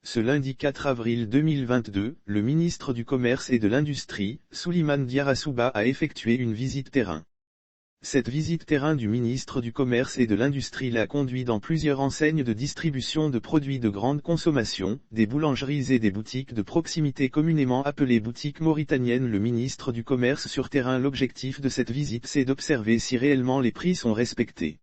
Ce lundi 4 avril 2022, le ministre du Commerce et de l'Industrie, Souleymane Diarra a effectué une visite terrain. Cette visite terrain du ministre du Commerce et de l'Industrie l'a conduit dans plusieurs enseignes de distribution de produits de grande consommation, des boulangeries et des boutiques de proximité communément appelées boutiques mauritaniennes. Le ministre du Commerce sur terrain. L'objectif de cette visite, c'est d'observer si réellement les prix sont respectés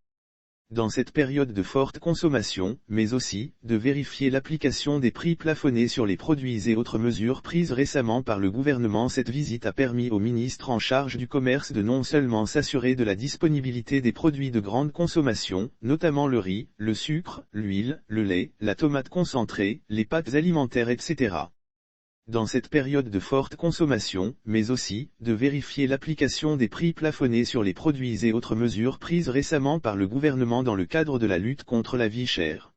dans cette période de forte consommation, mais aussi, de vérifier l'application des prix plafonnés sur les produits et autres mesures prises récemment par le gouvernement. Cette visite a permis au ministre en charge du commerce de non seulement s'assurer de la disponibilité des produits de grande consommation, notamment le riz, le sucre, l'huile, le lait, la tomate concentrée, les pâtes alimentaires, etc. dans cette période de forte consommation, mais aussi, de vérifier l'application des prix plafonnés sur les produits et autres mesures prises récemment par le gouvernement dans le cadre de la lutte contre la vie chère.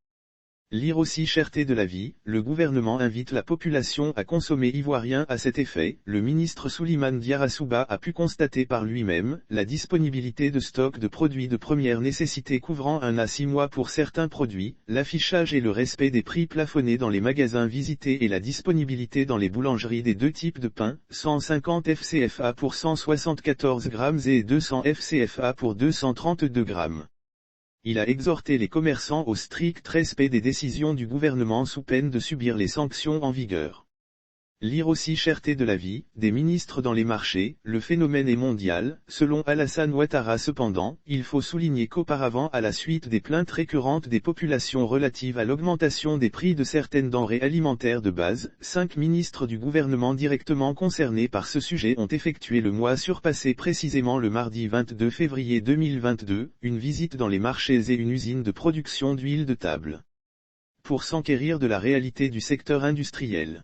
Lire aussi cherté de la vie, le gouvernement invite la population à consommer ivoirien. À cet effet, le ministre Souleymane Diarra a pu constater par lui-même la disponibilité de stocks de produits de première nécessité couvrant 1 à 6 mois pour certains produits, l'affichage et le respect des prix plafonnés dans les magasins visités et la disponibilité dans les boulangeries des deux types de pain, 150 FCFA pour 174 grammes et 200 FCFA pour 232 grammes. Il a exhorté les commerçants au strict respect des décisions du gouvernement sous peine de subir les sanctions en vigueur. Lire aussi cherté de la vie, des ministres dans les marchés, le phénomène est mondial, selon Alassane Ouattara. Cependant, il faut souligner qu'auparavant, à la suite des plaintes récurrentes des populations relatives à l'augmentation des prix de certaines denrées alimentaires de base, 5 ministres du gouvernement directement concernés par ce sujet ont effectué le mois surpassé, précisément le mardi 22 février 2022, une visite dans les marchés et une usine de production d'huile de table, pour s'enquérir de la réalité du secteur industriel.